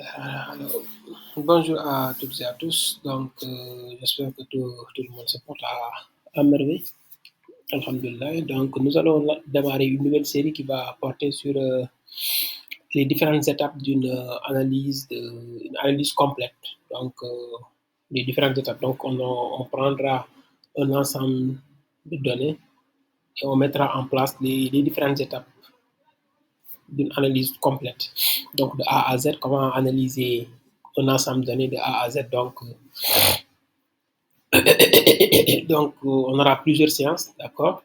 Alors, bonjour à toutes et à tous. Donc, j'espère que tout le monde se porte à merveille. Alhamdulillah. Donc, nous allons démarrer une nouvelle série qui va porter sur les différentes étapes d'une une analyse complète. Donc, les différentes étapes. Donc, on prendra un ensemble de données et on mettra en place les différentes étapes d'une analyse complète. Donc, de A à Z, comment analyser un ensemble de données de A à Z. On aura plusieurs séances, d'accord.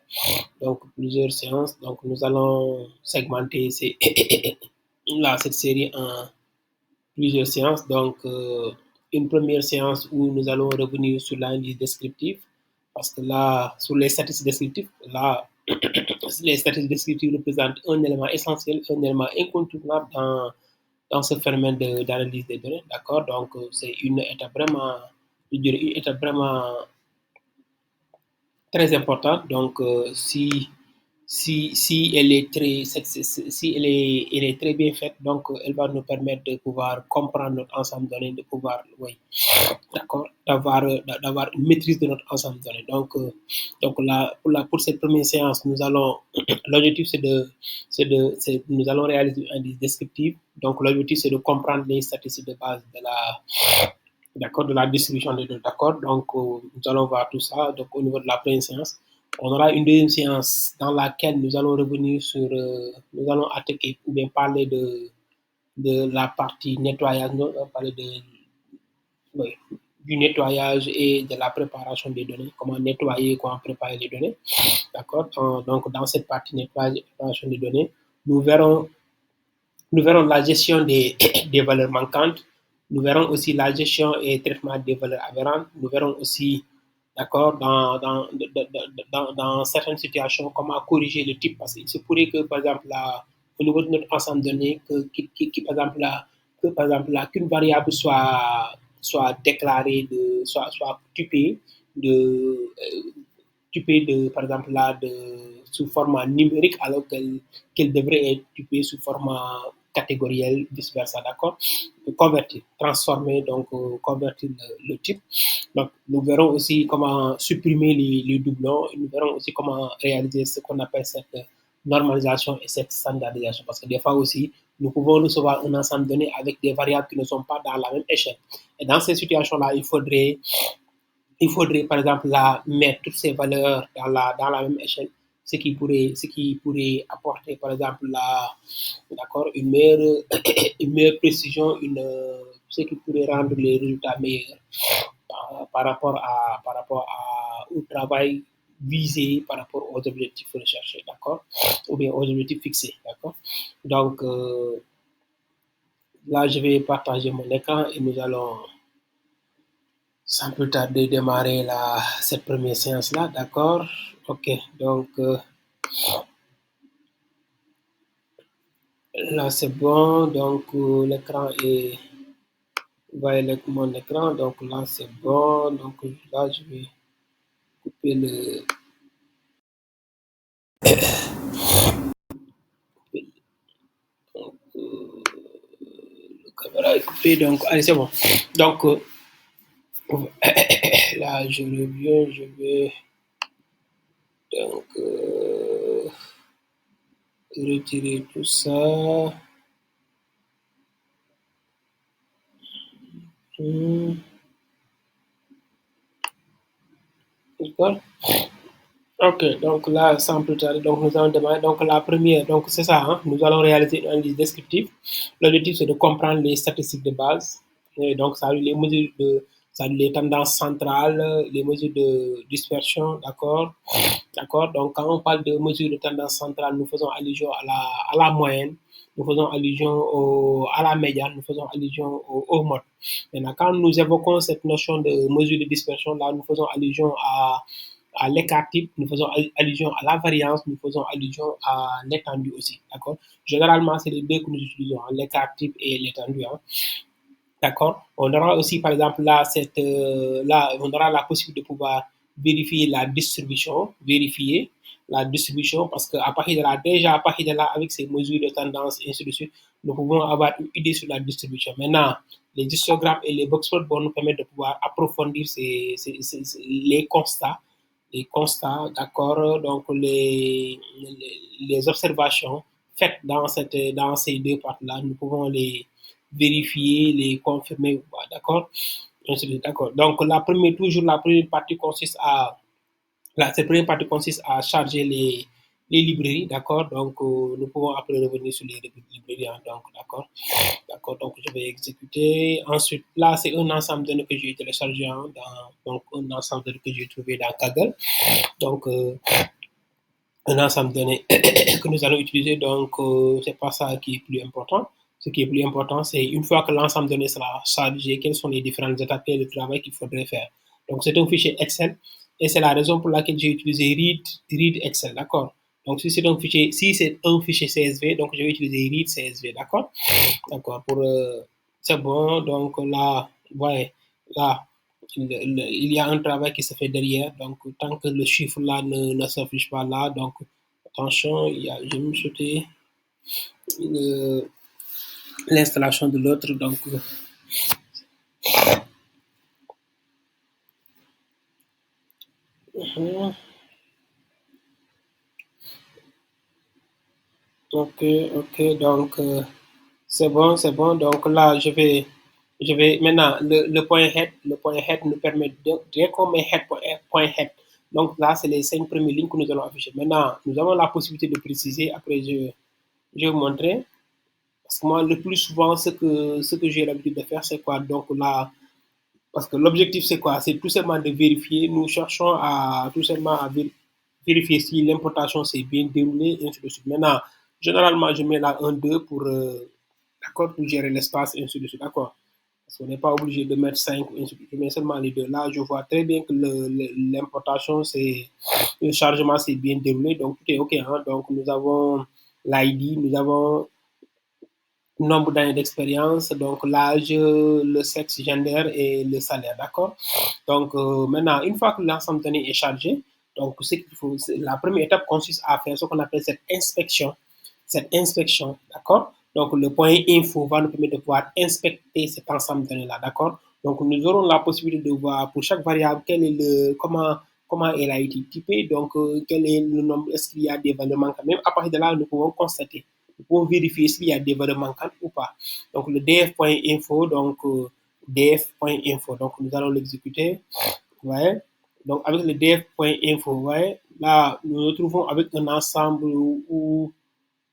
Donc, plusieurs séances. Donc, nous allons segmenter cette série en plusieurs séances. Donc, une première séance où nous allons revenir sur l'analyse descriptive, parce que là, sur les statistiques descriptives, là, les statistiques descriptives représentent un élément essentiel, un élément incontournable dans ce phénomène d'analyse des données, d'accord. Donc, c'est une étape vraiment, je dirais, une étape vraiment très importante. Donc, si elle est elle est très bien faite, donc elle va nous permettre de pouvoir comprendre notre ensemble de données, de pouvoir, oui, d'accord, d'avoir une maîtrise de notre ensemble de données. Donc là, pour cette première séance, nous allons, l'objectif nous allons réaliser un analyse descriptive. Donc l'objectif c'est de comprendre les statistiques de base d'accord, de la distribution des données, d'accord. Donc nous allons voir tout ça. Donc au niveau de la première séance, on aura une deuxième séance dans laquelle nous allons revenir sur, nous allons attaquer ou bien parler de la partie nettoyage, nous allons parler oui, du nettoyage et de la préparation des données, comment nettoyer, comment préparer les données, d'accord. Donc dans cette partie nettoyage et préparation des données, nous verrons, la gestion des valeurs manquantes, nous verrons aussi la gestion et traitement des valeurs aberrantes, nous verrons aussi, d'accord, dans certaines situations, comment corriger le type, parce qu'il se pourrait que, par exemple, au niveau de notre ensemble de données, par exemple, qu'une variable soit déclarée, soit typée par exemple, là, sous format numérique, alors qu'elle devrait être typée sous format catégoriel, vice-versa, d'accord. Convertir, transformer, donc convertir le type. Donc, nous verrons aussi comment supprimer les doublons, et nous verrons aussi comment réaliser ce qu'on appelle cette normalisation et cette standardisation, parce que des fois aussi, nous pouvons recevoir un ensemble de données avec des variables qui ne sont pas dans la même échelle. Et dans ces situations-là, il faudrait, par exemple, mettre toutes ces valeurs dans la même échelle, ce qui pourrait apporter, par exemple, d'accord, une meilleure précision, ce qui pourrait rendre les résultats meilleurs par rapport au travail visé par rapport aux objectifs recherchés, d'accord, ou bien aux objectifs fixés, d'accord. Donc, là, je vais partager mon écran et nous allons sans plus tarder démarrer cette première séance-là, d'accord. Ok, donc là c'est bon, donc l'écran est, vous voyez mon écran, donc là c'est bon, donc là je vais couper le caméra est coupé, donc allez c'est bon. Donc là je reviens, je vais donc retirer tout ça. D'accord. Ok, donc là, sans plus tarder, donc nous allons démarrer. Donc la première, donc c'est ça, hein, nous allons réaliser une analyse descriptive. L'objectif, c'est de comprendre les statistiques de base. Et donc, ça a eu les mesures ça a eu les tendances centrales, les mesures de dispersion, d'accord. D'accord. Donc, quand on parle de mesures de tendance centrale, nous faisons allusion à la moyenne, nous faisons allusion à la médiane, nous faisons allusion au mode. Maintenant, quand nous évoquons cette notion de mesure de dispersion, là, nous faisons allusion à l'écart type, nous faisons allusion à la variance, nous faisons allusion à l'étendue aussi, d'accord. Généralement, c'est les deux que nous utilisons, hein, l'écart type et l'étendue, hein. D'accord. On aura aussi, par exemple, là, on aura la possibilité de pouvoir vérifier la distribution, vérifier la distribution, parce qu'à partir de là, déjà à partir de là, avec ces mesures de tendance et ainsi de suite, nous pouvons avoir une idée sur la distribution. Maintenant, les histogrammes et les boxplots vont nous permettre de pouvoir approfondir les constats, d'accord, donc les observations faites dans ces deux parties-là, nous pouvons les vérifier, les confirmer, d'accord. D'accord. Donc, toujours la première partie consiste à cette première partie consiste à charger les librairies, d'accord. Donc, nous pouvons après revenir sur les librairies, hein, donc, d'accord. D'accord, donc je vais exécuter. Ensuite, là, c'est un ensemble de données que j'ai téléchargé, hein, donc un ensemble de données que j'ai trouvé dans Kaggle. Donc, un ensemble de données que nous allons utiliser. Donc, c'est pas ça qui est plus important. Ce qui est plus important, c'est une fois que l'ensemble de données sera chargé, quelles sont les différentes étapes et le travail qu'il faudrait faire. Donc, c'est un fichier Excel et c'est la raison pour laquelle j'ai utilisé read Excel, d'accord. Donc, si c'est un fichier CSV, donc je vais utiliser read CSV, d'accord. D'accord, c'est bon. Donc là, ouais, là, il y a un travail qui se fait derrière. Donc, tant que le chiffre là ne s'affiche pas là, donc attention, j'ai même sauté l'installation de l'autre. Donc, ok, ok, donc c'est bon, c'est bon. Donc là, je vais maintenant le point head nous permet dès qu'on met point head. Donc là, c'est les 5 premières lignes que nous allons afficher. Maintenant, nous avons la possibilité de préciser. Après, je vais vous montrer. Parce que moi, le plus souvent, ce que j'ai l'habitude de faire, c'est quoi? Donc là, parce que l'objectif, c'est quoi? C'est tout simplement de vérifier. Nous cherchons à tout simplement à vérifier si l'importation s'est bien déroulée, et ainsi de suite. Maintenant, généralement, je mets là un 2 d'accord, pour gérer l'espace, et ainsi de suite. D'accord. Parce qu'on n'est pas obligé de mettre 5, ainsi de suite. Je mets seulement les deux. Là, je vois très bien que l'importation, le chargement s'est bien déroulé. Donc, tout est OK, hein. Donc, nous avons l'ID, nous avons nombre d'années d'expérience, donc l'âge, le sexe, gender et le salaire, d'accord. Donc maintenant, une fois que l'ensemble donné est chargé, donc la première étape consiste à faire ce qu'on appelle cette inspection, d'accord. Donc le point info va nous permettre de pouvoir inspecter cet ensemble de données-là, d'accord. Donc nous aurons la possibilité de voir pour chaque variable quel est comment elle a été typée, donc quel est le nombre, est-ce qu'il y a des valeurs manquantes. Même à partir de là, nous pouvons constater, nous pouvons vérifier s'il y a des valeurs manquantes ou pas. Donc le df.info, donc df.info, donc nous allons l'exécuter. Ouais. Donc avec le df.info, ouais, là nous nous retrouvons avec un ensemble où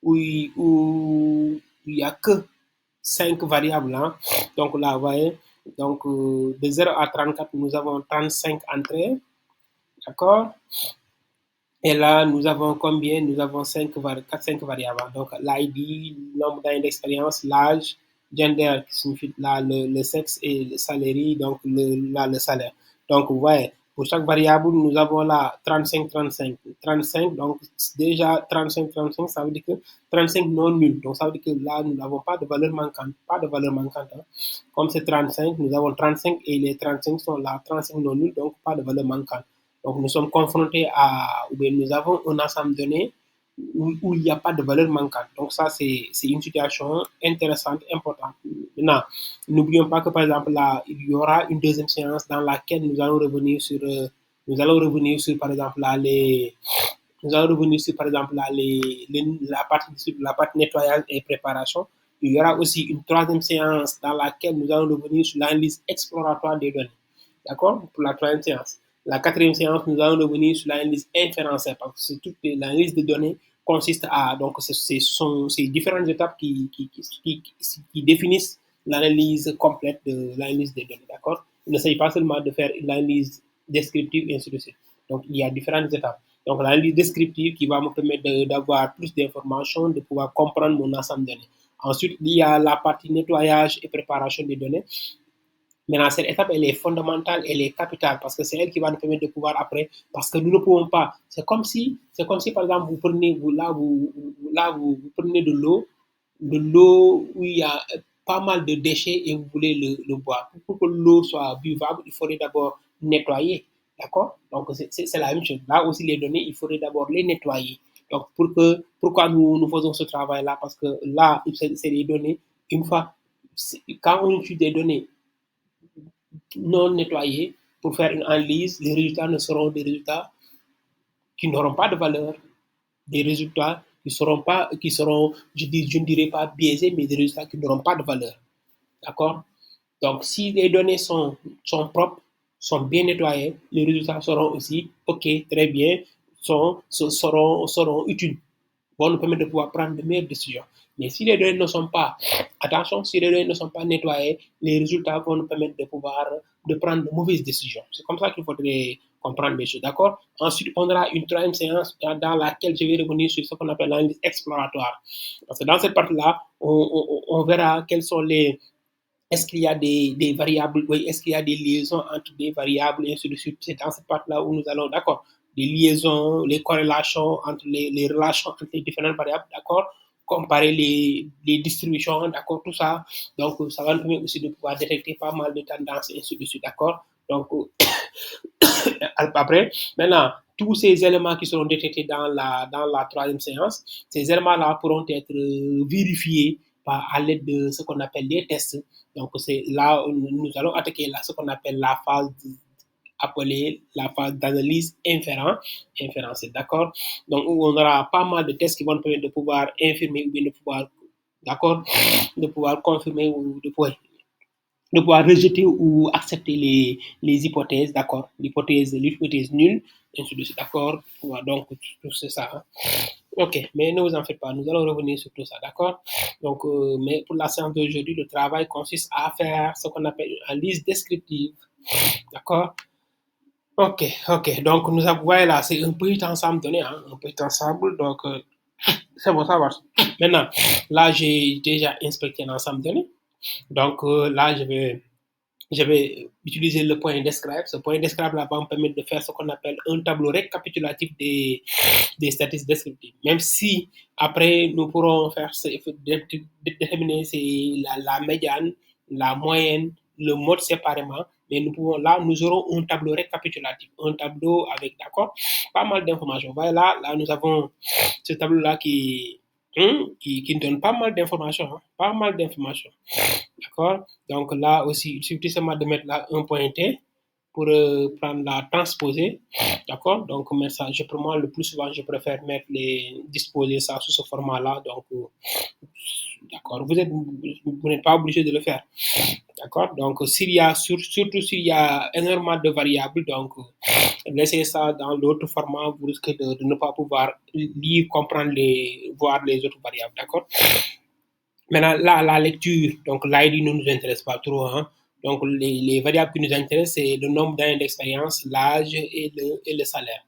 il n'y a que 5 variables, hein. Donc là, vous voyez, donc de 0 à 34, nous avons 35 entrées, d'accord. Et là, nous avons combien? Nous avons 5 variables. Donc, l'ID, nombre d'années d'expérience, l'âge, gender, qui signifie là le sexe, et le salarié, donc le salaire. Donc, vous voyez, pour chaque variable, nous avons là 35, 35. 35, donc déjà 35, 35, ça veut dire que 35 non nul. Donc, ça veut dire que là, nous n'avons pas de valeur manquante. Pas de valeur manquante, hein. Comme c'est 35, nous avons 35 et les 35 sont là, 35 non nuls, donc pas de valeur manquante. Donc, nous sommes confrontés ou bien nous avons un ensemble donné où il n'y a pas de valeur manquante. Donc, ça, c'est une situation intéressante, importante. Maintenant, n'oublions pas que, par exemple, là, il y aura une deuxième séance dans laquelle nous allons revenir par exemple, là, nous allons revenir sur, par exemple, là, la partie nettoyage et préparation. Il y aura aussi une troisième séance dans laquelle nous allons revenir sur l'analyse exploratoire des données. D'accord? Pour la troisième séance. La quatrième séance, nous allons revenir sur l'analyse inférentielle, parce que toute l'analyse de données consiste à, donc, ce sont ces différentes étapes qui définissent l'analyse complète de l'analyse des données, d'accord. Il ne s'agit pas seulement de faire une analyse descriptive et ainsi de suite. Donc, il y a différentes étapes. Donc, l'analyse descriptive qui va me permettre d'avoir plus d'informations, de pouvoir comprendre mon ensemble de données. Ensuite, il y a la partie nettoyage et préparation des données. Maintenant, cette étape, elle est fondamentale, elle est capitale, parce que c'est elle qui va nous permettre de pouvoir après, parce que nous ne pouvons pas. C'est comme si, par exemple, vous prenez de l'eau où il y a pas mal de déchets et vous voulez le boire. Pour que l'eau soit buvable, il faudrait d'abord nettoyer. D'accord? Donc, c'est la même chose. Là aussi, les données, il faudrait d'abord les nettoyer. Donc, pourquoi nous faisons ce travail-là? Parce que là, c'est des données, une fois, quand on utilise des données non nettoyées pour faire une analyse, les résultats ne seront des résultats qui n'auront pas de valeur, des résultats qui seront, je ne dirais pas biaisés, mais des résultats qui n'auront pas de valeur. D'accord? Donc, si les données sont propres, sont bien nettoyées, les résultats seront aussi OK, très bien, seront utiles, vont nous permettre de pouvoir prendre de meilleures décisions. Mais si les données ne sont pas, attention, si les données ne sont pas nettoyées, les résultats vont nous permettre de prendre de mauvaises décisions. C'est comme ça qu'il faudrait comprendre les choses, d'accord? Ensuite, on aura une troisième séance dans laquelle je vais revenir sur ce qu'on appelle l'analyse exploratoire. Parce que dans cette partie-là, on verra quels sont les, est-ce qu'il y a des variables, oui, est-ce qu'il y a des liaisons entre des variables, et ainsi de suite. C'est dans cette partie-là où nous allons, d'accord, les liaisons, les corrélations entre les relations entre les différentes variables, d'accord, comparer les distributions, d'accord, tout ça. Donc, ça va nous permettre aussi de pouvoir détecter pas mal de tendances, et ainsi de suite, d'accord. Donc, après, maintenant, tous ces éléments qui seront détectés dans la troisième séance, ces éléments-là pourront être vérifiés à l'aide de ce qu'on appelle des tests. Donc, c'est là où nous allons attaquer là, ce qu'on appelle la phase appelée la phase d'analyse inférencée, d'accord? Donc, où on aura pas mal de tests qui vont nous permettre de pouvoir infirmer ou bien de pouvoir, d'accord, de pouvoir confirmer ou de pouvoir rejeter ou accepter les hypothèses, d'accord, l'hypothèse nulle, ainsi de suite, d'accord, donc tout c'est ça. Hein. Ok, mais ne vous en faites pas, nous allons revenir sur tout ça, d'accord. Donc, mais pour la séance d'aujourd'hui, le travail consiste à faire ce qu'on appelle une analyse descriptive, d'accord. Ok, ok, donc nous avons, voilà, c'est un petit ensemble donné, hein, un petit ensemble, donc c'est bon, ça va. Maintenant, là, j'ai déjà inspecté l'ensemble donné, donc là, je vais utiliser le point describe. Ce point describe là va me permettre de faire ce qu'on appelle un tableau récapitulatif des statistiques descriptives. Même si après nous pourrons faire déterminer la médiane, la moyenne, le mode séparément, mais nous pouvons là nous aurons un tableau récapitulatif, un tableau avec d'accord pas mal d'informations. Voilà, là nous avons ce tableau là qui nous donne pas mal d'informations, hein, pas mal d'informations. D'accord? Donc là aussi, il suffit seulement de mettre là un point T pour prendre la transposée. D'accord? Donc, mais ça, pour moi, le plus souvent, je préfère disposer ça sous ce format-là. Donc, d'accord? Vous n'êtes pas obligé de le faire. D'accord? Donc, surtout s'il y a énormément de variables, donc, laissez ça dans l'autre format, vous risquez de ne pas pouvoir lire, comprendre, voir les autres variables. D'accord? Maintenant, là, la lecture, donc l'ID ne nous intéresse pas trop. Hein. Donc, les variables qui nous intéressent, c'est le nombre d'années d'expérience, l'âge et le salaire.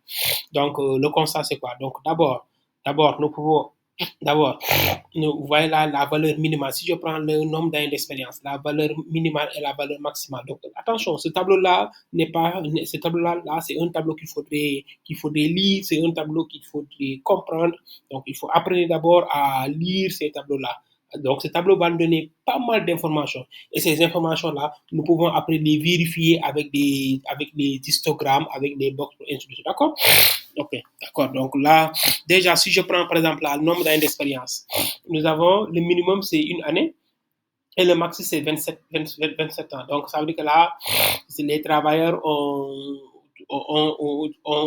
Donc, le constat, c'est quoi? Donc, nous pouvons, d'abord, vous voyez là la valeur minimale. Si je prends le nombre d'années d'expérience, la valeur minimale et la valeur maximale. Donc, attention, ce tableau-là n'est pas, ce tableau-là, c'est un tableau qu'il faudrait lire, c'est un tableau qu'il faudrait comprendre. Donc, il faut apprendre d'abord à lire ces tableaux-là. Donc, ce tableau va nous donner pas mal d'informations. Et ces informations-là, nous pouvons après les vérifier avec des histogrammes, avec des box, ainsi de suite. D'accord? Ok, d'accord. Donc là, déjà, si je prends par exemple le nombre d'années d'expérience, nous avons le minimum, c'est une année. Et le maximum, c'est 27 ans. Donc, ça veut dire que là, les travailleurs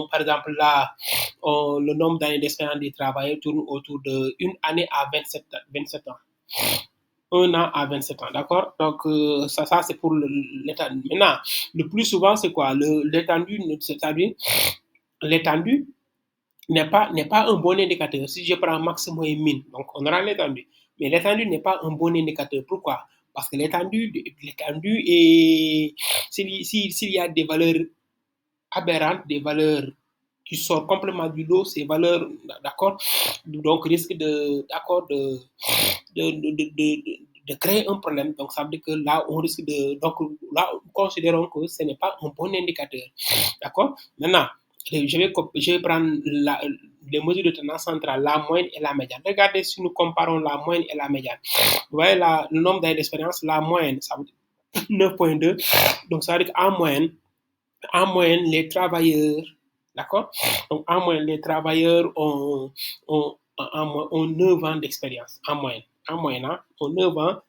par exemple, là, le nombre d'années d'expérience des travailleurs tourne autour d'une année à 27 ans. Un an à 27 ans, d'accord. Donc, ça c'est pour l'étendue. Maintenant, le plus souvent, c'est quoi? L'étendue, c'est-à-dire, l'étendue n'est pas un bon indicateur. Si je prends maximum et min, donc on aura l'étendue. Mais l'étendue n'est pas un bon indicateur. Pourquoi? Parce que l'étendue est, s'il y a des valeurs aberrantes, des valeurs qui sortent complètement du lot, ces valeurs, d'accord, donc risquent d'accord, de créer un problème. Donc, ça veut dire que là, on risque donc là, considérons que ce n'est pas un bon indicateur. D'accord? Maintenant, je vais prendre les mesures de tendance centrale, la moyenne et la médiane. Regardez si nous comparons la moyenne et la médiane. Vous voyez le nombre d'années d'expérience, la moyenne, ça veut dire 9,2. Donc, ça veut dire qu'en moyenne, en moyenne, les travailleurs, d'accord? Donc, en moyenne, les travailleurs ont 9 ans d'expérience, en moyenne. En moyenne, hein, ont 9 ans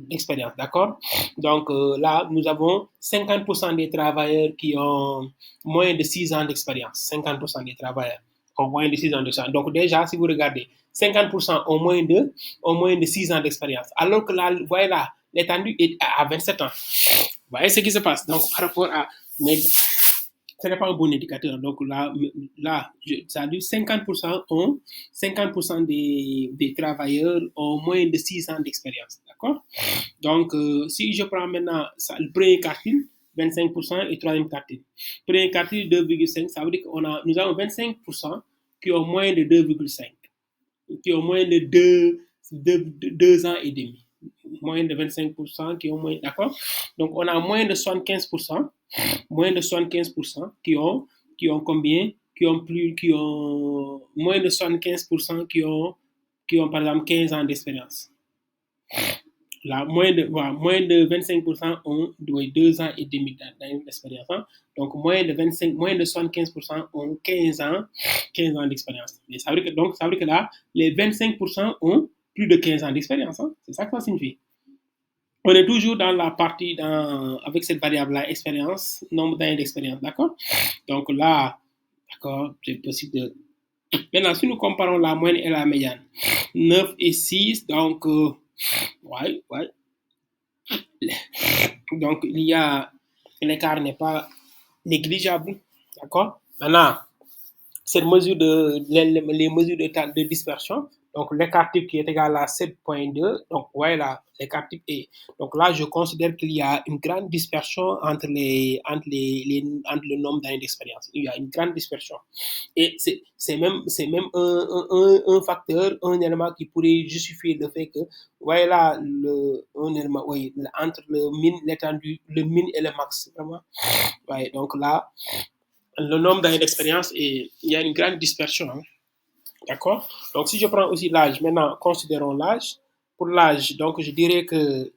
d'expérience, d'accord? Donc, là, nous avons 50% des travailleurs qui ont moins de 6 ans d'expérience. 50% des travailleurs ont moins de 6 ans d'expérience. Donc, déjà, si vous regardez, 50% ont moins de 6 ans d'expérience. Alors que là, voyez là, l'étendue est à 27 ans. Vous voyez ce qui se passe. Donc, par rapport à... Mais ce n'est pas un bon indicateur. Donc là ça dit 50% ont, 50% des travailleurs ont moins de 6 ans d'expérience. D'accord? Donc, si je prends maintenant le premier quartile, 25% et troisième quartile. Premier quartile, 2,5, ça veut dire qu'on a, nous avons 25% qui ont moins de 2,5, qui ont moins de 2 ans et demi. Moins de 25% qui ont moins, d'accord? Donc, on a moins de 75%, moins de 75% qui ont combien? Qui ont moins de 75% qui ont par exemple 15 ans d'expérience. Là, moins de 25% ont 2 ans et demi d'expérience. Hein? Donc, moins de 75% ont 15 ans d'expérience. Mais ça veut dire que, donc, ça veut dire que là, les 25% ont plus de 15 ans d'expérience. Hein? C'est ça que ça signifie. On est toujours dans la partie avec cette variable-là, expérience, nombre d'années d'expérience, d'accord? Donc là, d'accord, c'est possible de... Maintenant, si nous comparons la moyenne et la médiane, 9 et 6, donc, ouais. Donc, il y a... L'écart n'est pas négligeable, d'accord? Maintenant, cette mesure les mesures de dispersion, donc l'écart type qui est égal à 7,2, donc voilà, l'écart type est. Donc là, je considère qu'il y a une grande dispersion entre le nombre d'années d'expérience. Il y a une grande dispersion. Et c'est même un facteur, un élément qui pourrait justifier le fait que, voilà, un élément, oui, entre l'étendue, le min et le max, vraiment. Ouais, donc là, le nombre d'années d'expérience et il y a une grande dispersion. Hein. D'accord? Donc, si je prends aussi l'âge, maintenant, considérons l'âge. Pour l'âge, donc, je dirais que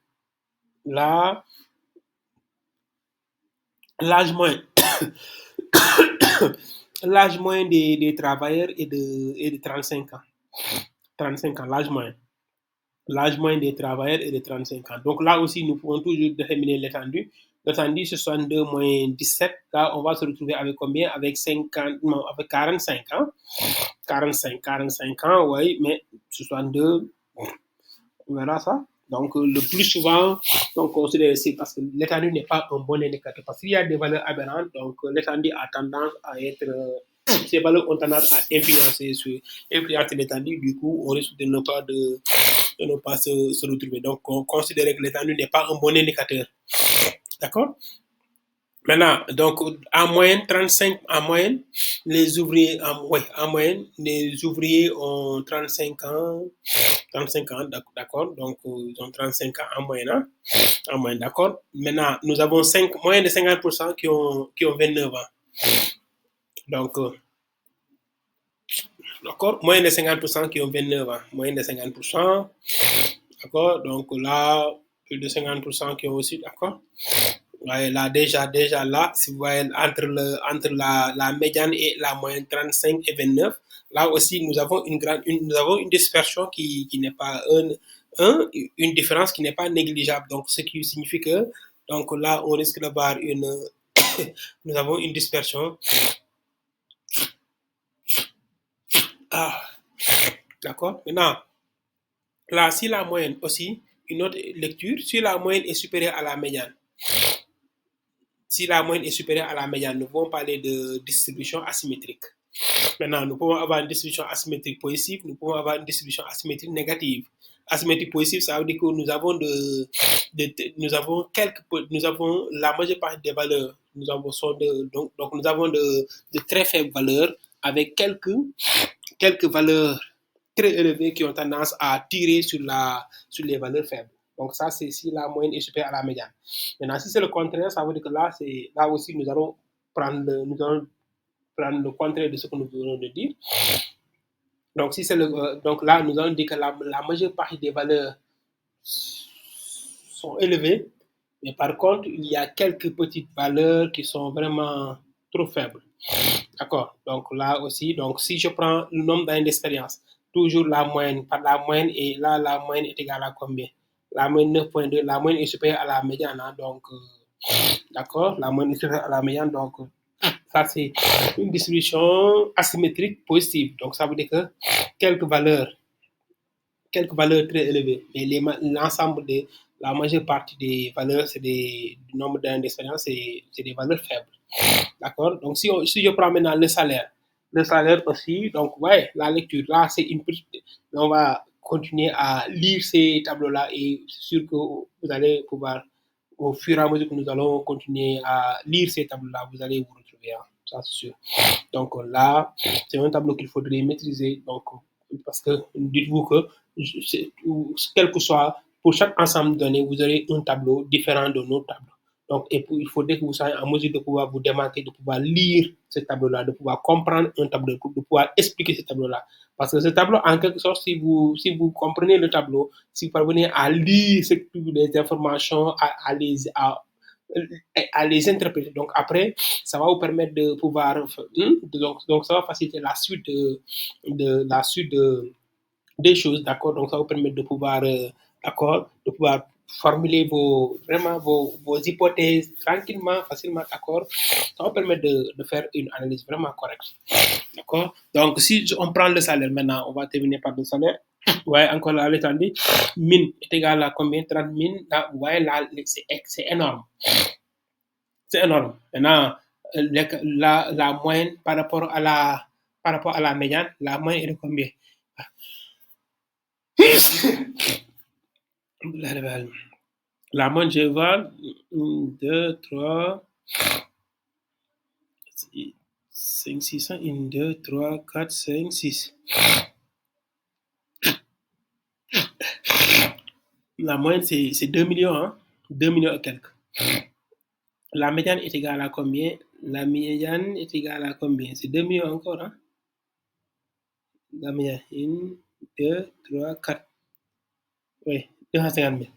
là, l'âge moyen, l'âge moyen des travailleurs est de 35 ans. 35 ans, l'âge moyen. L'âge moyen des travailleurs est de 35 ans. Donc là aussi, nous pouvons toujours déterminer l'étendue. L'étendue, c'est 62 moins 17. Là, on va se retrouver avec combien? Avec 50, non, avec 45 ans. 45 ans, oui, mais 62, on verra ça. Donc, le plus souvent, on considère c'est parce que l'étendue n'est pas un bon indicateur. Parce qu'il y a des valeurs aberrantes, donc l'étendue a tendance à être. Ces valeurs ont tendance à influencer l'étendue. Du coup, on risque de ne pas se retrouver. Donc, on considère que l'étendue n'est pas un bon indicateur. D'accord? Maintenant, donc, en moyenne, 35, en moyenne, en moyenne, les ouvriers ont 35 ans, d'accord, donc, ils ont 35 ans en moyenne, hein? En moyenne, d'accord. Maintenant, nous avons moins de 50% qui ont 29 ans. Donc, d'accord, moins de 50% qui ont 29 ans, moins de 50%, d'accord, donc là, plus de 50% qui ont aussi, d'accord. Ouais, là, déjà là, si vous voyez, entre la médiane et la moyenne 35 et 29, là aussi, nous avons nous avons une dispersion qui n'est pas une différence qui n'est pas négligeable. Donc, ce qui signifie que, donc là, on risque d'avoir nous avons une dispersion. Ah, d'accord. Maintenant, là, si la moyenne aussi, une autre lecture, si la moyenne est supérieure à la médiane, si la moyenne est supérieure à la médiane, nous pouvons parler de distribution asymétrique. Maintenant, nous pouvons avoir une distribution asymétrique positive, nous pouvons avoir une distribution asymétrique négative. Asymétrique positive, ça veut dire que nous avons nous avons la majeure partie des valeurs, nous avons donc nous avons de très faibles valeurs avec quelques valeurs très élevées qui ont tendance à tirer sur les valeurs faibles. Donc ça, c'est si la moyenne est supérieure à la médiane. Maintenant, si c'est le contraire, ça veut dire que là aussi, nous allons prendre le contraire de ce que nous venons de dire. Donc, si c'est donc là, nous allons dire que la majeure partie des valeurs sont élevées Mais par contre, il y a quelques petites valeurs qui sont vraiment trop faibles. D'accord. Donc là aussi, donc si je prends le nombre d'années d'expérience, toujours la moyenne, par la moyenne, et là, la moyenne est égale à combien? La moyenne 9,2, la moyenne est supérieure à la médiane, hein, donc, d'accord, la moyenne est supérieure à la médiane, donc, ça c'est une distribution asymétrique positive. Donc ça veut dire que quelques valeurs quelques valeurs très élevées. Mais l'ensemble de la majeure partie des valeurs, c'est du nombre d'années d'expérience, c'est des valeurs faibles. D'accord. Donc, si je prends maintenant le salaire aussi, donc, ouais, la lecture, là, c'est une petite. On va continuer à lire ces tableaux-là et c'est sûr que vous allez pouvoir, au fur et à mesure que nous allons continuer à lire ces tableaux-là, vous allez vous retrouver, hein, ça c'est sûr. Donc là, c'est un tableau qu'il faudrait maîtriser. Donc, parce que dites-vous que quel que soit, pour chaque ensemble de données, vous aurez un tableau différent de nos tableaux. Donc, il faudrait que vous soyez en mesure de pouvoir vous démarquer, de pouvoir lire ce tableau-là, de pouvoir comprendre un tableau, de pouvoir expliquer ce tableau-là. Parce que ce tableau, en quelque sorte, si vous comprenez le tableau, si vous parvenez à lire toutes les informations, à les interpréter. Donc après, ça va vous permettre de pouvoir, donc ça va faciliter la suite des choses, d'accord. Donc ça va vous permettre de pouvoir, d'accord, de pouvoir formuler vraiment vos hypothèses tranquillement, facilement, d'accord. Ça va vous permettre de faire une analyse vraiment correcte, d'accord. Donc si on prend le salaire maintenant, on va terminer par le salaire. Ouais, encore là, l'étendue, mine est égal à combien? 30 000. Là, ouais, là, c'est énorme. C'est énorme. Maintenant, la moyenne par rapport à la médiane, la moyenne est de combien? La moyenne, je vois 1, 2, 3, 5, 6, 1, 2, 3, 4, 5, 6. La moyenne, c'est 2 millions, hein? 2 millions et quelques. La médiane est égale à combien? La médiane est égale à combien? C'est 2 millions encore, hein? La médiane, 1, 2, 3, 4. Oui, 250 000.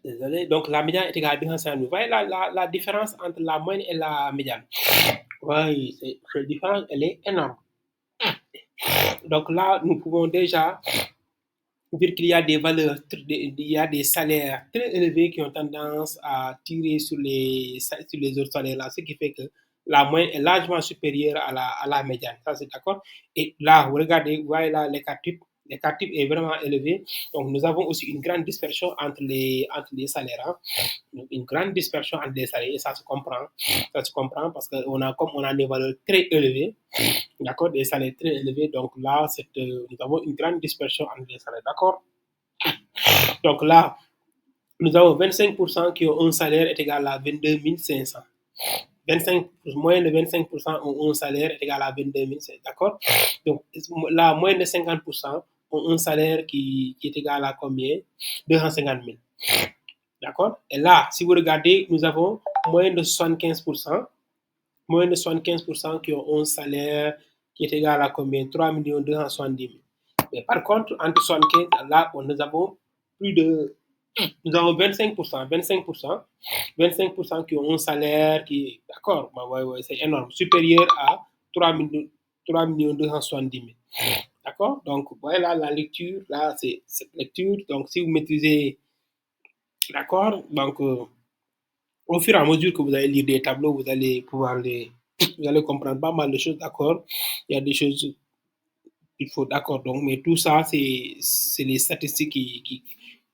Désolé. Donc, la médiane est égale à 250 000. Vous voyez la différence entre la moyenne et la médiane? Oui, cette différence, elle est énorme. Donc là, nous pouvons déjà dire qu'il y a des valeurs, il y a des salaires très élevés qui ont tendance à tirer sur les autres salaires là, ce qui fait que la moyenne est largement supérieure à la médiane. Ça, c'est d'accord. Et là, vous regardez, vous voyez là l'écart type. L'écart type est vraiment élevé. Donc, nous avons aussi une grande dispersion entre les salaires. Hein. Une grande dispersion entre les salaires. Et ça se comprend. Ça se comprend parce comme on a des valeurs très élevées, d'accord, des salaires très élevés. Donc là, nous avons une grande dispersion entre les salaires, d'accord. Donc là, nous avons 25% qui ont un salaire est égal à 22 500. 25, moins de 25% ont un salaire égal à 22 500, d'accord. Donc là, moins de 50% ont un salaire qui est égal à combien? 250 000. D'accord. Et là, si vous regardez, nous avons moins de 75%, moins de 75% qui ont un salaire qui est égal à combien? 3 270 000. Mais par contre, entre 75, là, nous avons plus de. Nous avons 25%, 25%, 25% qui ont un salaire qui. D'accord, bah ouais, c'est énorme, supérieur à 3 270 000. D'accord. Donc, voilà la lecture, là, c'est cette lecture. Donc, si vous maîtrisez. D'accord. Donc, au fur et à mesure que vous allez lire des tableaux, vous allez pouvoir vous allez comprendre pas mal de choses, d'accord. Il y a des choses qu'il faut, d'accord. Donc, mais tout ça, c'est les statistiques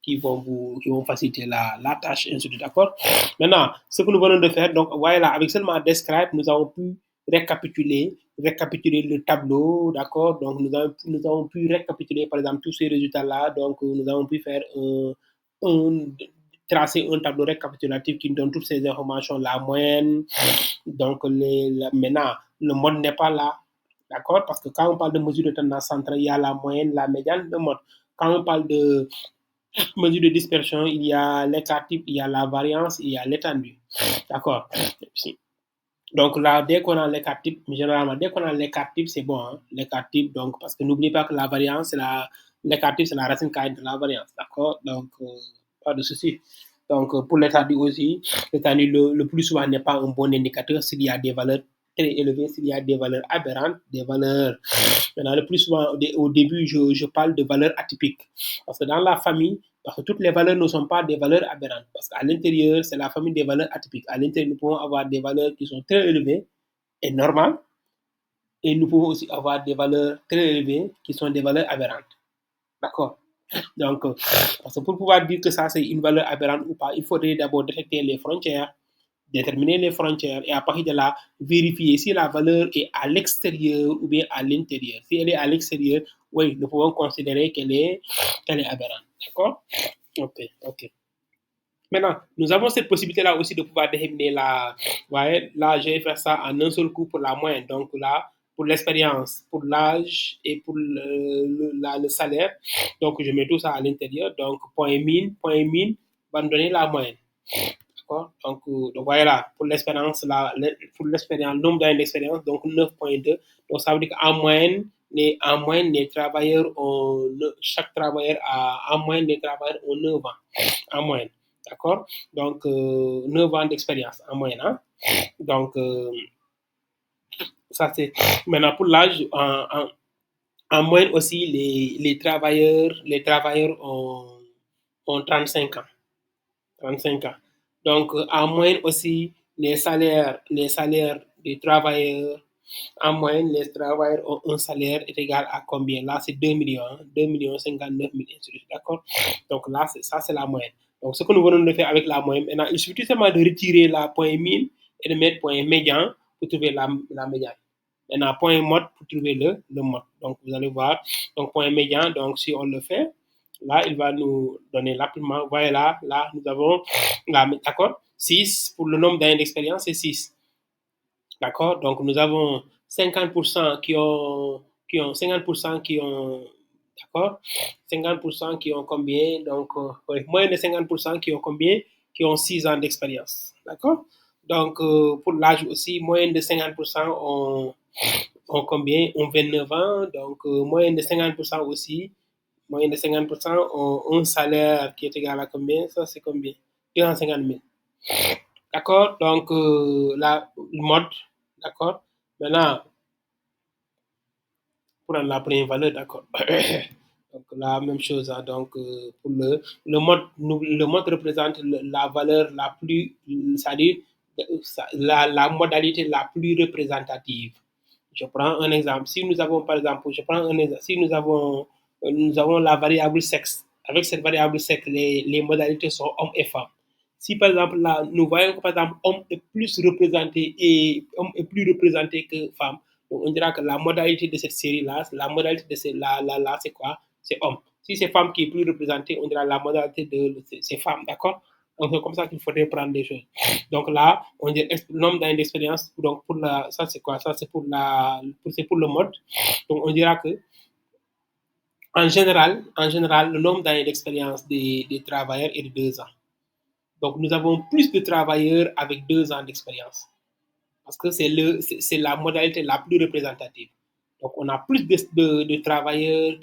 qui vont faciliter la tâche, ainsi de suite, d'accord. Maintenant, ce que nous venons de faire, donc voilà, avec seulement Describe, nous avons pu récapituler le tableau, d'accord. Donc, nous avons pu récapituler, par exemple, tous ces résultats-là. Donc, nous avons pu faire un tracer un tableau récapitulatif qui nous donne toutes ces informations, la moyenne. Donc, maintenant, le mode n'est pas là, d'accord. Parce que quand on parle de mesure de tendance centrale, il y a la moyenne, la médiane, le mode. Quand on parle de mesure de dispersion, il y a l'écart type, il y a la variance, il y a l'étendue, d'accord. Donc là, dès qu'on a l'écart type, généralement, dès qu'on a l'écart type, c'est bon, hein, l'écart type. Donc, parce que n'oubliez pas que la variance, Négatif, c'est la racine carrée de la variance. D'accord? Donc, pas de souci. Donc, pour l'état nu aussi, l'état nu le plus souvent n'est pas un bon indicateur s'il y a des valeurs très élevées, s'il y a des valeurs aberrantes, des valeurs. Maintenant, le plus souvent, au début, je parle de valeurs atypiques. Parce que dans la famille, parce que toutes les valeurs ne sont pas des valeurs aberrantes. Parce qu'à l'intérieur, c'est la famille des valeurs atypiques. À l'intérieur, nous pouvons avoir des valeurs qui sont très élevées et normales. Et nous pouvons aussi avoir des valeurs très élevées qui sont des valeurs aberrantes. D'accord? Donc, parce que pour pouvoir dire que ça, c'est une valeur aberrante ou pas, il faudrait d'abord détecter les frontières, déterminer les frontières et à partir de là, vérifier si la valeur est à l'extérieur ou bien à l'intérieur. Si elle est à l'extérieur, oui, nous pouvons considérer qu'elle est aberrante. D'accord? Ok, ok. Maintenant, nous avons cette possibilité-là aussi de pouvoir déterminer la. Ouais, là, je vais faire ça en un seul coup pour la moyenne. Donc là, pour l'expérience, pour l'âge et pour le salaire. Donc, je mets tout ça à l'intérieur. Donc, point mine va nous donner la moyenne. D'accord? Donc voilà, pour l'expérience, pour l'expérience, le nombre d'années d'expérience, donc 9,2. Donc, ça veut dire en moyenne, les travailleurs ont, chaque travailleur a, en moyenne, les travailleurs ont 9 ans, en moyenne. D'accord? Donc, 9 ans d'expérience en moyenne. Hein? Donc, ça c'est. Maintenant, pour l'âge, en moyenne aussi, les travailleurs ont 35 ans. 35 ans. Donc, en moyenne aussi, les salaires des travailleurs, en moyenne, les travailleurs ont un salaire est égal à combien? Là, c'est 2 millions, 2 millions 59 000, d'accord? Donc là, ça, c'est la moyenne. Donc, ce que nous venons de faire avec la moyenne, maintenant, il suffit tout simplement de retirer la point mine et de mettre point médian pour trouver la médiane. Maintenant, point mode pour trouver le mode. Donc, vous allez voir. Donc, point médian, donc si on le fait, là, il va nous donner rapidement. Voilà, là, nous avons, d'accord, 6 pour le nombre d'années d'expérience, c'est 6. D'accord? Donc, nous avons 50% d'accord? 50% qui ont combien? Donc, ouais, moins de 50% qui ont combien? Qui ont 6 ans d'expérience. D'accord? Donc, pour l'âge aussi, moins de 50% ont combien? Ont 29 ans. Donc, moins de 50% aussi, moins de 50% ont un salaire qui est égal à combien? Ça, c'est combien? 250 000. D'accord? Donc, le mode, d'accord? Maintenant, pour la première valeur, d'accord. Donc, la même chose. Hein, donc, pour le mode représente la valeur la plus, c'est-à-dire la modalité la plus représentative. Je prends un exemple. Si nous avons, par exemple, je prends un exemple. Si nous avons la variable sexe. Avec cette variable sexe, les modalités sont homme et femme. Si par exemple là, nous voyons que par exemple homme est plus représenté que femme, donc on dira que la modalité de cette série-là, la modalité de là, c'est quoi? C'est homme. Si c'est femme qui est plus représentée, on dira la modalité de c'est femme, d'accord? Donc c'est comme ça qu'il faudrait prendre les choses. Donc là, on dit nombre d'années d'expérience. Donc ça c'est quoi? Ça c'est pour le mode. Donc on dira que en général, le nombre d'années d'expérience des travailleurs est de 2 ans. Donc, nous avons plus de travailleurs avec 2 ans d'expérience parce que c'est la modalité la plus représentative. Donc, on a plus de travailleurs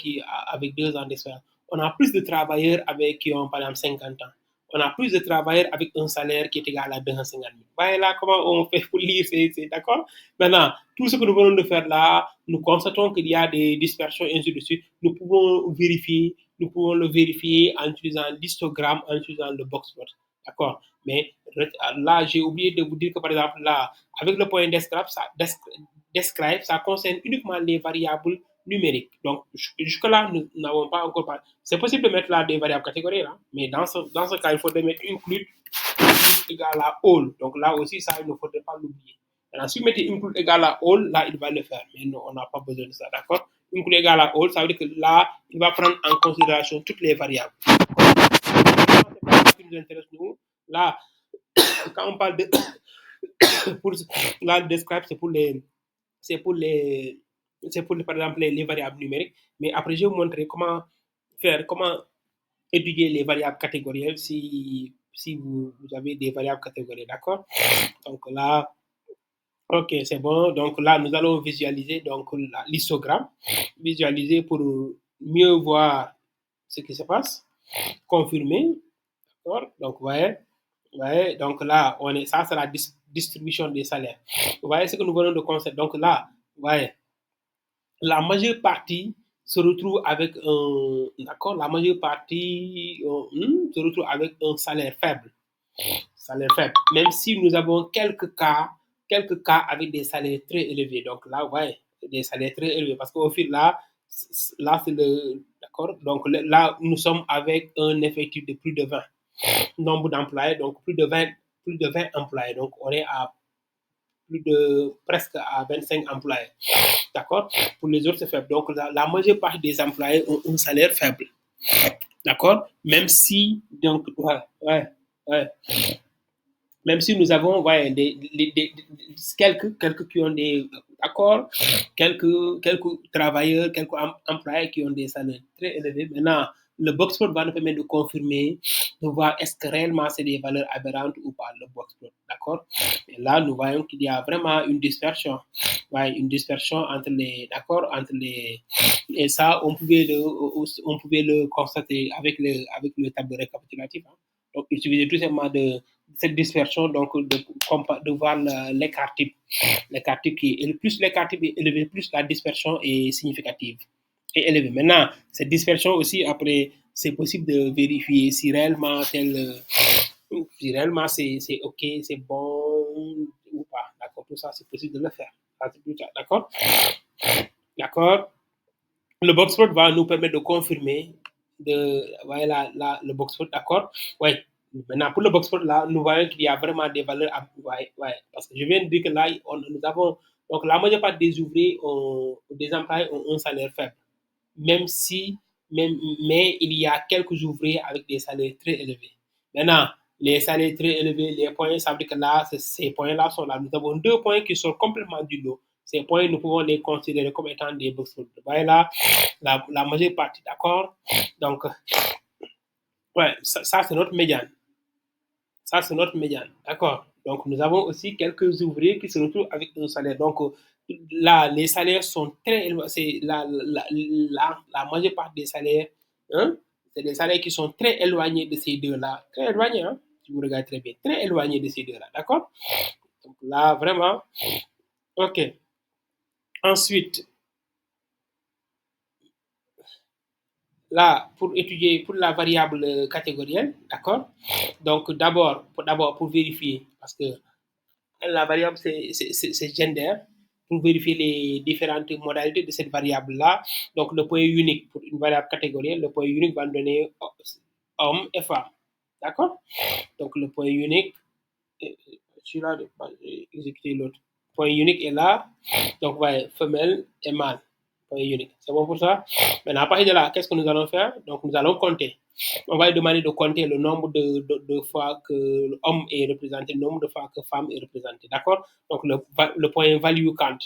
avec 2 ans d'expérience. On a plus de travailleurs qui ont, par exemple, 50 ans. On a plus de travailleurs avec un salaire qui est égal à 250 000. Voyez là comment on fait pour lire, c'est d'accord? Maintenant, tout ce que nous venons de faire là, nous constatons qu'il y a des dispersions et ainsi de suite. Nous pouvons le vérifier en utilisant l'histogramme, en utilisant le boxplot. D'accord? Mais là, j'ai oublié de vous dire que par exemple, là, avec le point describe, ça concerne uniquement les variables numériques. Donc, jusque-là, nous n'avons pas encore parlé. C'est possible de mettre là des variables catégories, là, mais dans ce cas, il faudrait mettre include égale à all. Donc là aussi, ça, il ne faudrait pas l'oublier. Alors, si vous mettez include égale à all, là, il va le faire. Mais non, on n'a pas besoin de ça, d'accord? Include égale à all, ça veut dire que là, il va prendre en considération toutes les variables. C'est ce qui nous intéresse, nous. Là, quand on parle de pour là, le describe, c'est pour les, par exemple, les variables numériques. Mais après, je vais vous montrer comment étudier les variables catégorielles si vous avez des variables catégorielles, d'accord? Donc là, ok, c'est bon. Donc là, nous allons visualiser donc l'histogramme, visualiser pour mieux voir ce qui se passe, confirmer, d'accord? Donc, vous voyez, donc là, ça, c'est la distribution des salaires. Vous voyez ce que nous venons de constater. Donc là, vous voyez, la majeure partie se retrouve avec un, d'accord, la majeure partie se retrouve avec un salaire faible, même si nous avons quelques cas avec des salaires très élevés. Donc là, ouais, des salaires très élevés, parce qu'au fil là, là c'est le, d'accord, donc là, nous sommes avec un effectif de plus de 20 nombre d'employés, donc plus de 20 employés. Donc on est à plus de presque à 25 employés. D'accord? Pour les autres, c'est faible. Donc, la majeure partie des employés ont un salaire faible. D'accord? Même si, donc, ouais. Même si nous avons ouais, quelques qui ont des accords, quelques travailleurs, quelques employés qui ont des salaires très élevés. Maintenant, le Boxport va nous permettre de confirmer, de voir est-ce que réellement c'est des valeurs aberrantes ou pas, le Boxport. D'accord? Et là, nous voyons qu'il y a vraiment une dispersion. Ouais, une dispersion entre les, d'accord, entre les, et ça, on pouvait le constater avec le tableau récapitulatif. Hein. Donc, il suffisait tout simplement de cette dispersion, donc de voir l'écart type. L'écart type qui est plus l'écart type est élevé, plus la dispersion est significative et élevée. Maintenant, cette dispersion aussi, après, c'est possible de vérifier si réellement si réellement c'est OK, c'est bon ou pas. D'accord, tout ça, c'est possible de le faire. D'accord? D'accord? Le boxport va nous permettre de confirmer voilà, le boxport, d'accord? Oui. Maintenant, pour le boxport, là, nous voyons qu'il y a vraiment des valeurs. Ouais. Parce que je viens de dire que là, nous avons. Donc, la majeure partie des ouvriers, des employés ont un salaire faible. Même si, mais il y a quelques ouvriers avec des salaires très élevés. Maintenant, les salaires très élevés, les points, ça veut dire que là, ces points-là sont là. Nous avons deux points qui sont complètement du lot. Ces points, nous pouvons les considérer comme étant des box. Vous voyez là, la majeure partie, d'accord? Donc, ouais, ça c'est notre médiane. Ça, c'est notre médiane. D'accord. Donc, nous avons aussi quelques ouvriers qui se retrouvent avec un salaire. Donc, là, les salaires sont très élevés. C'est la majeure partie des salaires, hein, c'est des salaires qui sont très éloignés de ces deux-là. Très éloignés, hein, si vous regardez très bien. Très éloignés de ces deux-là. D'accord? Donc, là, vraiment, OK. Ensuite, là, pour étudier, pour la variable catégorielle, d'accord? Donc, d'abord, pour vérifier, parce que la variable, c'est gender, pour vérifier les différentes modalités de cette variable-là. Donc, le point unique pour une variable catégorielle, le point unique va nous donner homme et femme. D'accord? Donc, le point unique, celui-là, exécuter l'autre. Point unique est là. Donc, ouais, femelle et mâle. Point unique. C'est bon pour ça? Maintenant, à partir de là, qu'est-ce que nous allons faire? Donc, nous allons compter. On va lui demander de compter le nombre de fois que l'homme est représenté, le nombre de fois que femme est représentée. D'accord? Donc, le point value count.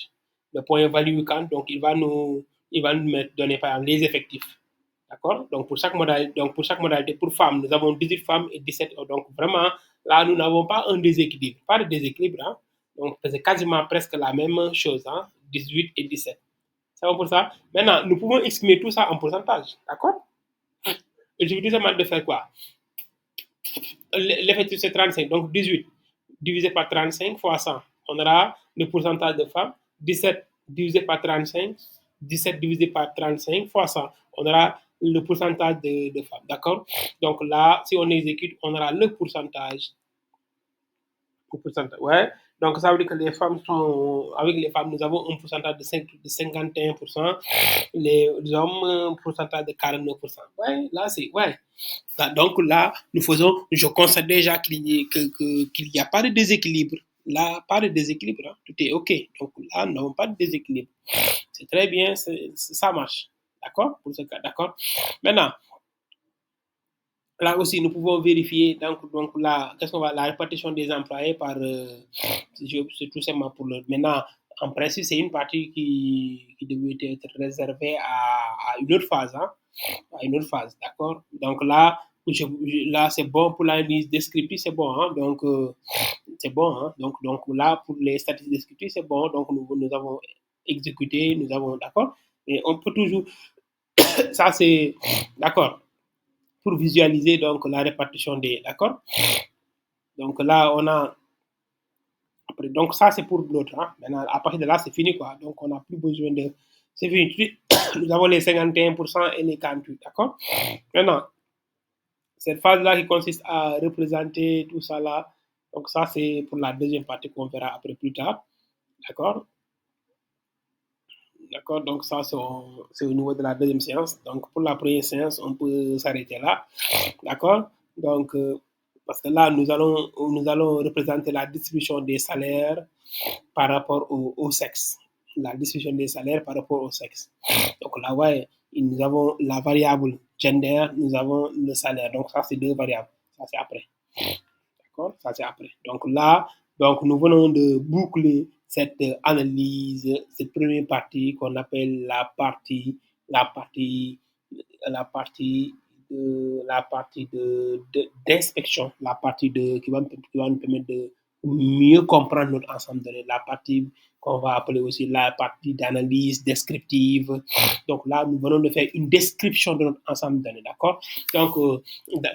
Le point value count, donc, il va nous donner, par exemple, les effectifs. D'accord? Donc, pour chaque modalité, pour femmes, nous avons 18 femmes et 17 hommes. Donc, vraiment, là, nous n'avons pas un déséquilibre. Pas de déséquilibre. Hein? Donc, c'est quasiment presque la même chose. Hein? 18 et 17. C'est bon pour ça? Maintenant, nous pouvons exprimer tout ça en pourcentage. D'accord? Et je vous dis seulement de faire quoi? L'effectif, c'est 35. Donc, 18 divisé par 35 fois 100. On aura le pourcentage de femmes. 17 divisé par 35. 17 divisé par 35 fois 100. On aura le pourcentage de femmes. D'accord? Donc là, si on exécute, on aura le pourcentage. Ouais. Donc, ça veut dire que les femmes sont. Avec les femmes, nous avons un pourcentage de 51%. Les hommes, un pourcentage de 49%. Ouais, là, c'est. Ouais. Donc là, je constate déjà qu'il n'y a pas de déséquilibre. Là, pas de déséquilibre. Hein. Tout est OK. Donc là, nous n'avons pas de déséquilibre. C'est très bien, ça marche. D'accord? Pour ce cas, d'accord? Maintenant, là aussi, nous pouvons vérifier donc là, qu'est-ce qu'on va la répartition des employés par c'est tout simplement pour le maintenant en principe c'est une partie qui devait être réservée à une autre phase hein, à une autre phase d'accord donc là là c'est bon pour l'analyse descriptive c'est bon hein, donc c'est bon hein, donc là pour les statistiques descriptives c'est bon donc nous avons exécuté nous avons d'accord et on peut toujours Ça, c'est, d'accord, pour visualiser donc la répartition des, d'accord. Donc là, on a, après, donc ça, c'est pour l'autre. Hein. Maintenant, à partir de là, c'est fini, quoi. Donc, on n'a plus besoin de, c'est fini. Nous avons les 51% et les 48, d'accord. Maintenant, cette phase-là qui consiste à représenter tout ça là, donc ça, c'est pour la deuxième partie qu'on verra après plus tard, d'accord. D'accord, donc ça, c'est au niveau de la deuxième séance. Donc, pour la première séance, on peut s'arrêter là. D'accord. Donc, parce que là, nous allons représenter la distribution des salaires par rapport au sexe. La distribution des salaires par rapport au sexe. Donc là, ouais, nous avons la variable gender, nous avons le salaire. Donc ça, c'est deux variables. Ça, c'est après. D'accord. Ça, c'est après. Donc là, donc nous venons de boucler cette analyse, cette première partie qu'on appelle la partie, la partie d'inspection, la partie qui va nous permettre de mieux comprendre notre ensemble de données, la partie qu'on va appeler aussi la partie d'analyse descriptive. Donc là, nous venons de faire une description de notre ensemble de données, d'accord. Donc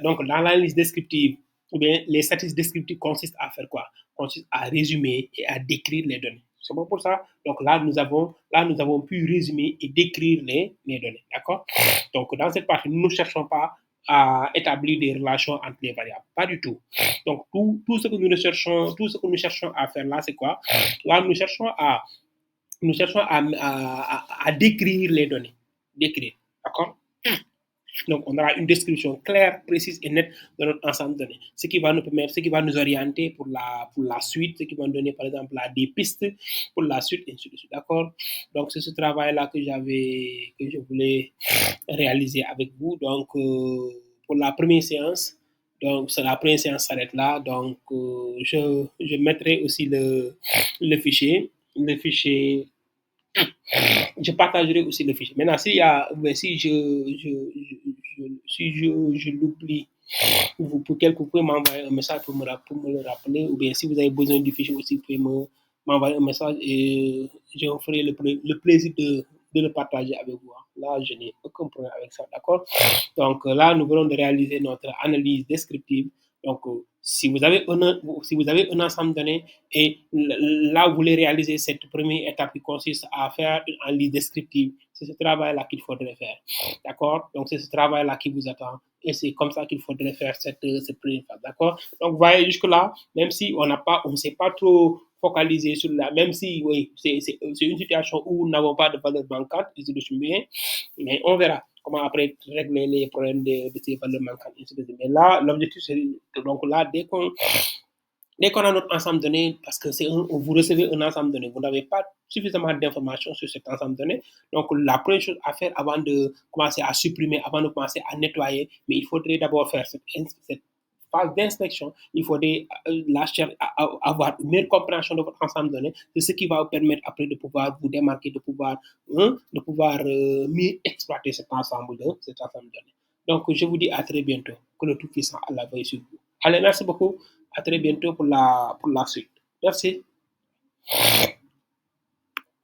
dans l'analyse descriptive, ou bien les statistiques descriptives consistent à faire quoi? Consistent à résumer et à décrire les données. C'est bon pour ça. Donc là, nous avons pu résumer et décrire les données, d'accord. Donc dans cette partie, nous ne cherchons pas à établir des relations entre les variables, pas du tout. Donc tout ce que nous cherchons à faire là, c'est quoi? Là, nous cherchons à décrire les données, décrire, d'accord. Donc, on aura une description claire, précise et nette de notre ensemble de données. Ce qui va nous permettre, ce qui va nous orienter pour la suite, ce qui va nous donner, par exemple, là, des pistes pour la suite, et ainsi de suite. D'accord. Donc, c'est ce travail-là que je voulais réaliser avec vous. Donc, pour la première séance, donc, la première séance s'arrête là. Donc, je mettrai aussi le fichier. Le fichier je partagerai aussi le fichier. Maintenant, si je l'oublie, vous pouvez m'envoyer un message pour me le rappeler, ou bien si vous avez besoin du fichier aussi, vous pouvez m'envoyer un message et je vous ferai le plaisir de le partager avec vous. Là, je n'ai aucun problème avec ça, d'accord. Donc là, nous venons de réaliser notre analyse descriptive. Donc, si vous avez un ensemble donné et là, vous voulez réaliser cette première étape qui consiste à faire une analyse descriptive, c'est ce travail-là qu'il faudrait faire. D'accord. Donc, c'est ce travail-là qui vous attend. Et c'est comme ça qu'il faudrait faire cette première phase. D'accord. Donc, vous voyez, jusque-là, même si on ne s'est pas trop focalisé sur la, même si, oui, c'est une situation où nous n'avons pas de valeur bancaire, mais on verra comment après régler les problèmes de ces valeurs manquantes. Mais là, l'objectif, c'est donc là, dès qu'on a notre ensemble donné, parce que vous recevez un ensemble donné, vous n'avez pas suffisamment d'informations sur cet ensemble donné. Donc, la première chose à faire avant de commencer à supprimer, avant de commencer à nettoyer, mais il faudrait d'abord faire cette phase d'inspection. Il faudrait avoir une meilleure compréhension de votre ensemble donné. C'est ce qui va vous permettre après de pouvoir vous démarquer, de pouvoir mieux exploiter cet ensemble donné. Donc, je vous dis à très bientôt. Que le Tout-Puissant Allah veille sur vous. Allez, merci beaucoup. À très bientôt pour la suite. Merci.